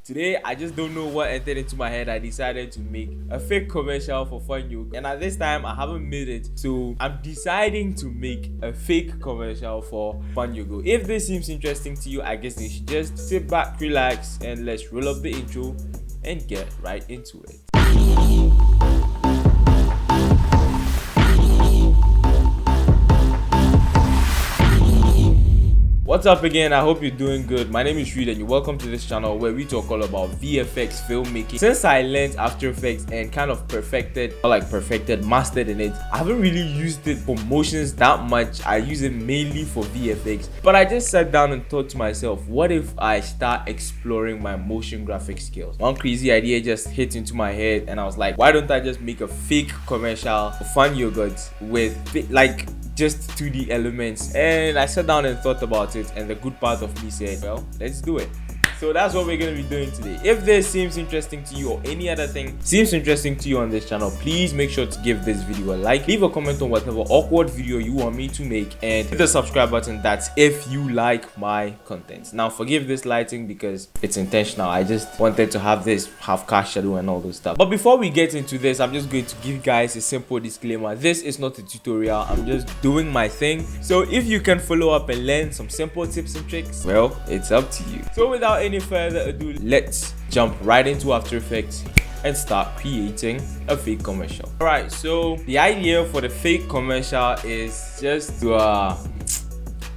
Today, I just don't know what entered into my head. I decided to make a fake commercial for Fun Yogo, and at this time, I haven't made it. So I'm deciding to make a fake commercial for Fun Yogo. If this seems interesting to you, I guess you should just sit back, relax, and let's roll up the intro and get right into it. What's up again? I hope you're doing good. My name is Heyy and you're welcome to this channel where we talk all about VFX filmmaking. Since I learned After Effects and kind of mastered in it, I haven't really used it for motions that much. I use it mainly for VFX. But I just sat down and thought to myself, what if I start exploring my motion graphic skills? One crazy idea just hit into my head and I was like, why don't I just make a fake commercial for Fun Yogurt with just 2D elements? And I sat down and thought about it, and the good part of me said, well, let's do it. So that's what we're going to be doing today. If this seems interesting to you or any other thing seems interesting to you on this channel, please make sure to give this video a like, leave a comment on whatever awkward video you want me to make, and hit the subscribe button. That's if you like my content. Now forgive this lighting because it's intentional. I just wanted to have this half cast shadow and all those stuff. But before we get into this, I'm just going to give you guys a simple disclaimer. This is not a tutorial. I'm just doing my thing. So if you can follow up and learn some simple tips and tricks, well, it's up to you. So without any further ado, let's jump right into After Effects and start creating a fake commercial. Alright, so the idea for the fake commercial is just to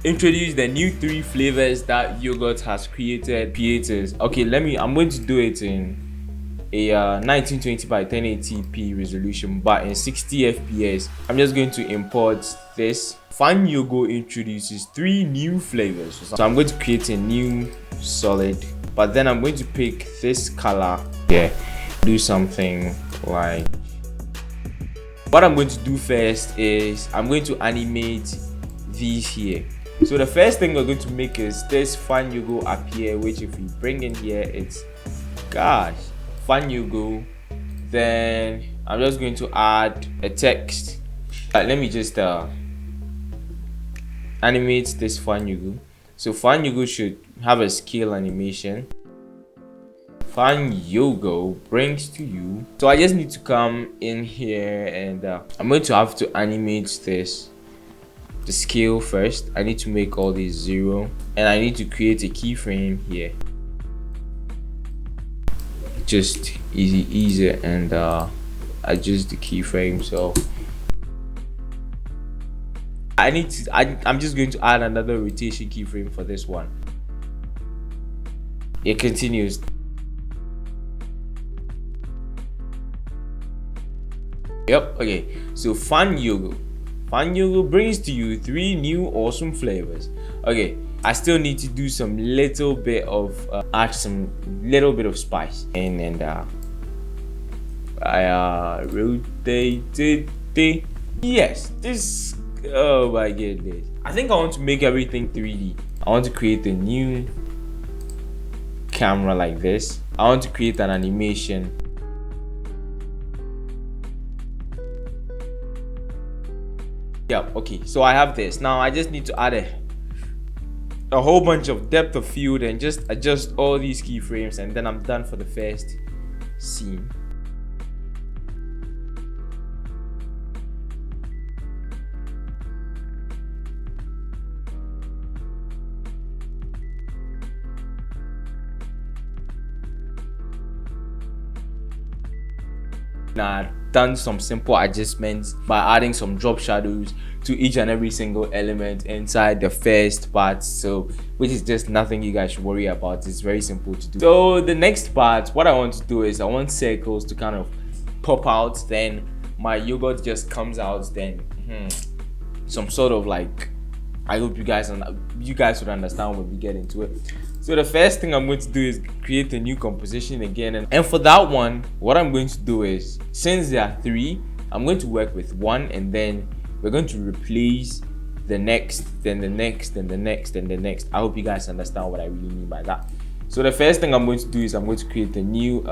introduce the new 3 flavors that Yogurt has created. Okay, I'm going to do it in a 1920 by 1080p resolution but in 60 fps. I'm just going to import this. Fun Yogo introduces 3 new flavors, so I'm going to create a new solid, but then I'm going to pick this color here, do something like what I'm going to do first is I'm going to animate these here. So the first thing we're going to make is this Fun Yogo appear, which if we bring in here, it's Fun Yogo. Then I'm just going to add a text. Let me just animate this Fun Yogo. So Fun Yogo should have a scale animation. Fun Yogo brings to you. So I just need to come in here and I'm going to have to animate the scale first. I need to make all these 0 and I need to create a keyframe here. Just easy and adjust the keyframe. So I'm just going to add another rotation keyframe for this one. It continues. Yep, okay. So Fun Yogo brings to you 3 new awesome flavors. Okay, I still need to do some little bit of add some little bit of spice and I rotated the this. Oh my goodness, I think I want to make everything 3D. I want to create a new camera like this. I want to create an animation. Yeah, okay, so I have this. Now I just need to add a whole bunch of depth of field and just adjust all these keyframes, and then I'm done for the first scene. I've done some simple adjustments by adding some drop shadows to each and every single element inside the first part, so which is just nothing you guys should worry about. It's very simple to do. So the next part, what I want to do is I want circles to kind of pop out, then my yogurt just comes out, then some sort of like, I hope you guys would understand when we get into it. So the first thing I'm going to do is create a new composition again, and for that one, what I'm going to do is, since there are 3, I'm going to work with 1, and then we're going to replace the next, then the next, then the next, then the next. I hope you guys understand what I really mean by that. So the first thing I'm going to do is I'm going to create a new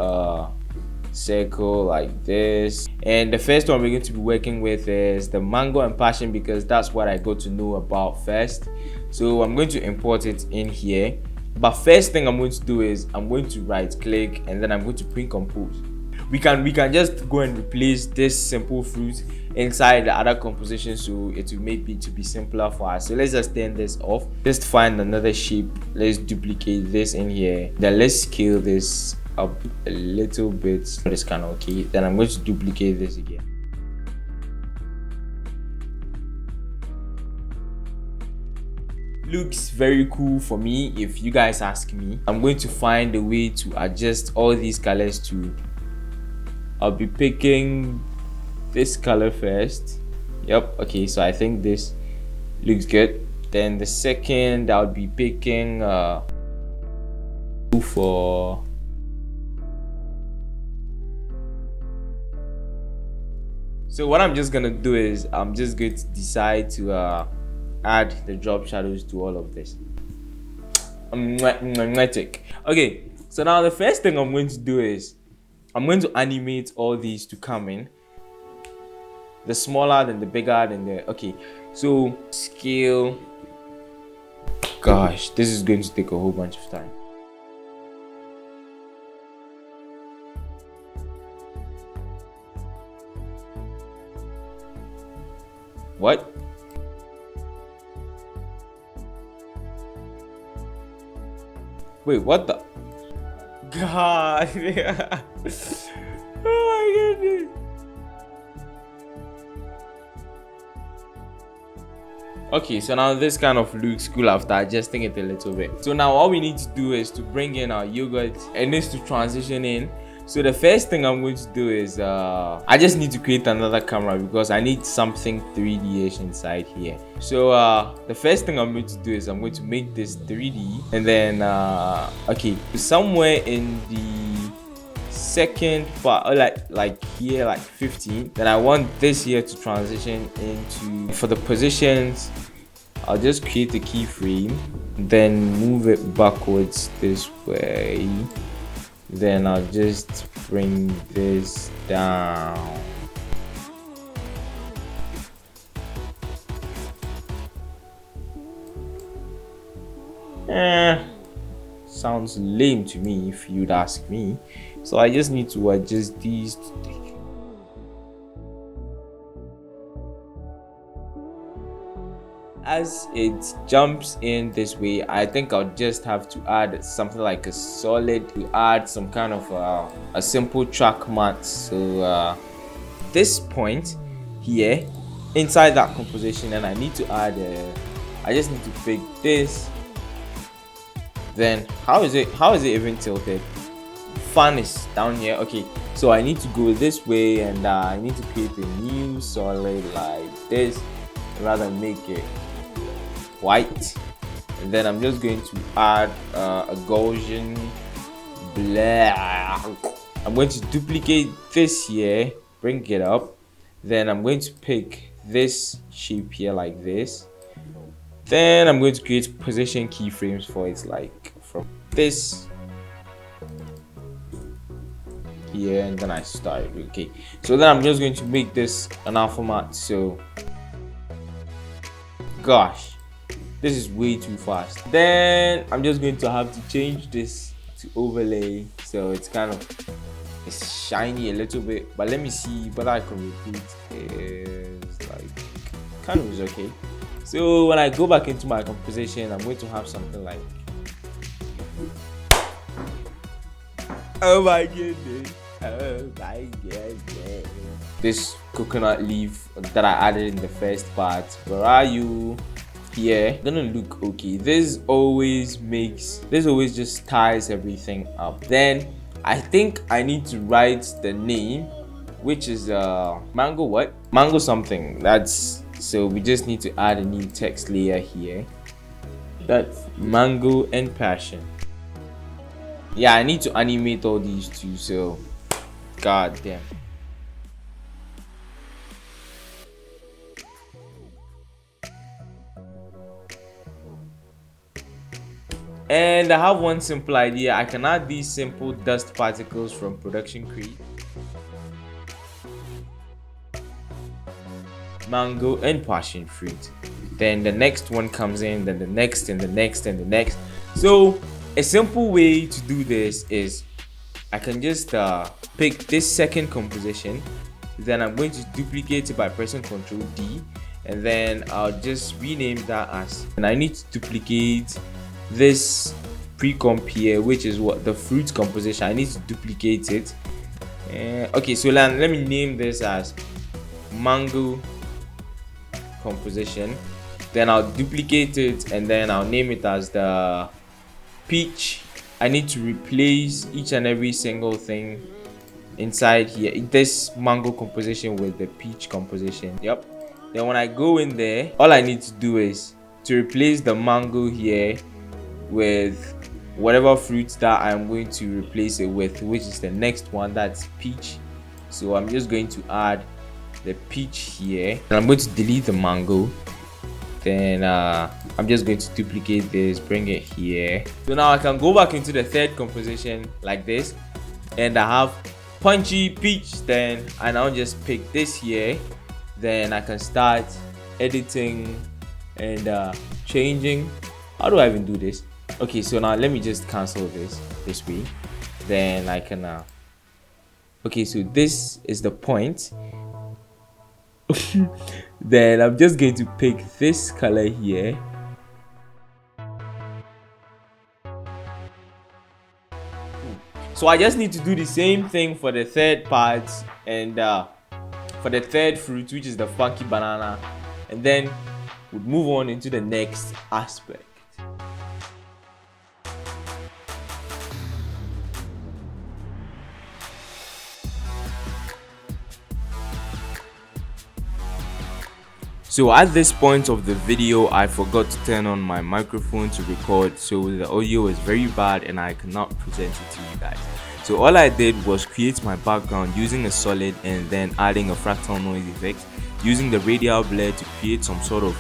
circle like this, and the first one we're going to be working with is the mango and passion, because that's what I got to know about first. So I'm going to import it in here, But first thing I'm going to do is I'm going to right click and then I'm going to pre-compose. We can just go and replace this simple fruit inside the other composition, so it will make it to be simpler for us. So let's just turn this off. Just find another shape. Let's duplicate this in here. Then let's scale this up a little bit. This kind of okay. Then I'm going to duplicate this again. Looks very cool for me if you guys ask me. I'm going to find a way to adjust all these colors to, I'll be picking this color first. Yep, okay, so I think this looks good. Then the second I'll be picking for so what I'm just gonna do is I'm just going to decide to add the drop shadows to all of this. Okay, so now the first thing I'm going to do is I'm going to animate all these to come in. The smaller, then the bigger, then the okay. So scale. Gosh, this is going to take a whole bunch of time. What? Wait, what the? God. Oh my goodness. Okay, so now this kind of looks cool after adjusting it a little bit. So now all we need to do is to bring in our yogurt and needs to transition in. So the first thing I'm going to do is I just need to create another camera because I need something 3D-ish inside here. So the first thing I'm going to do is I'm going to make this 3D, and then okay, somewhere in the second part, like here, like 15, then I want this here to transition into, for the positions I'll just create a keyframe, then move it backwards this way. Then I'll just bring this down. Sounds lame to me if you'd ask me. So I just need to adjust these. As it jumps in this way, I think I'll just have to add something like a solid to add some kind of a simple track mat. So this point here inside that composition, and I need to add I just need to pick this. Then how is it even tilted? Fan is down here. Okay, so I need to go this way, and I need to create a new solid like this, rather make it white, and then I'm just going to add a Gaussian black. I'm going to duplicate this here, bring it up, then I'm going to pick this shape here like this. Then I'm going to create position keyframes for it, like from this here, and then I start. Okay, so then I'm just going to make this an alpha mat. So gosh, this is way too fast. Then I'm just going to have to change this to overlay, so it's kind of, it's shiny a little bit, but let me see whether I can repeat. Is like kind of is okay. So when I go back into my composition, I'm going to have something like, oh my goodness, oh my goodness, this coconut leaf that I added in the first part. Where are you? Here, gonna look okay. This always just ties everything up. Then I think I need to write the name, which is mango what? Mango something. That's, so we just need to add a new text layer here. That's mango and passion. Yeah, I need to animate all these too, so god damn. And I have one simple idea. I can add these simple dust particles from production create, mango and passion fruit. Then the next one comes in, then the next and the next and the next. So a simple way to do this is I can just pick this second composition, then I'm going to duplicate it by pressing Ctrl D, and then I'll just rename that as, and I need to duplicate this pre-comp here, which is what the fruit composition. I need to duplicate it. Okay, so let me name this as mango composition, then I'll duplicate it, and then I'll name it as the peach. I need to replace each and every single thing inside here, this mango composition, with the peach composition. Yep. Then when I go in there, all I need to do is to replace the mango here with whatever fruit that I'm going to replace it with, which is the next one, that's peach. So I'm just going to add the peach here, and I'm going to delete the mango. Then I'm just going to duplicate this, bring it here. So now I can go back into the third composition like this, and I have punchy peach. Then I now just pick this here, then I can start editing and changing. How do I even do this? Okay, so now let me just cancel this way, then I can okay, so this is the point. Then I'm just going to pick this color here, so I just need to do the same thing for the third part, and for the third fruit, which is the funky banana, and then we'll move on into the next aspect. So at this point of the video, I forgot to turn on my microphone to record, so the audio is very bad and I cannot present it to you guys. So all I did was create my background using a solid, and then adding a fractal noise effect, using the radial blur to create some sort of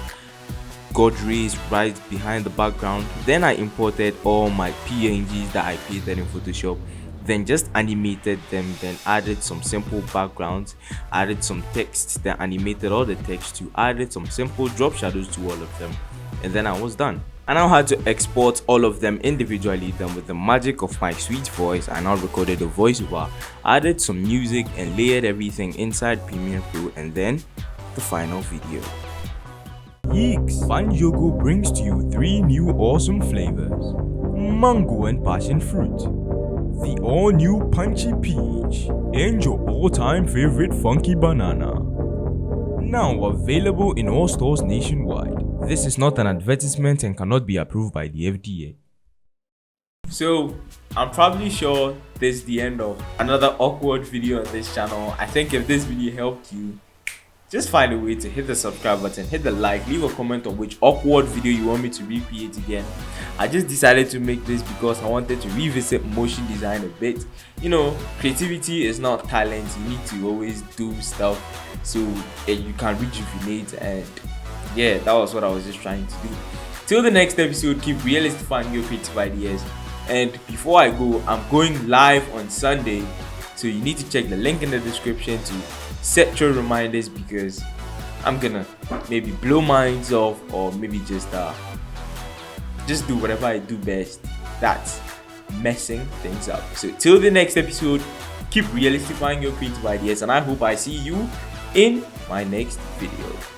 god rays right behind the background. Then I imported all my PNGs that I created in Photoshop, then just animated them, then added some simple backgrounds, added some text, then animated all the text to, added some simple drop shadows to all of them, and then I was done. I now had to export all of them individually. Then with the magic of my sweet voice, I now recorded a voiceover, added some music, and layered everything inside Premiere Pro, and then the final video. Yeeks! Find Yogo brings to you 3 new awesome flavors: mango and passion fruit, the all-new punchy peach, and your all-time favorite funky banana. Now available in all stores nationwide. This is not an advertisement and cannot be approved by the FDA. So I'm probably sure this is the end of another awkward video on this channel. I think if this video helped you, just find a way to hit the subscribe button, hit the like, leave a comment on which awkward video you want me to recreate again. I just decided to make this because I wanted to revisit motion design a bit. You know, creativity is not talent. You need to always do stuff so you can rejuvenate, and yeah, that was what I was just trying to do. Till the next episode, keep realistifying your creative ideas. And before I go, I'm going live on Sunday, so you need to check the link in the description to set your reminders, because I'm gonna maybe blow minds off, or maybe just do whatever I do best, that's messing things up. So till the next episode, keep realistifying your creative ideas, and I hope I see you in my next video.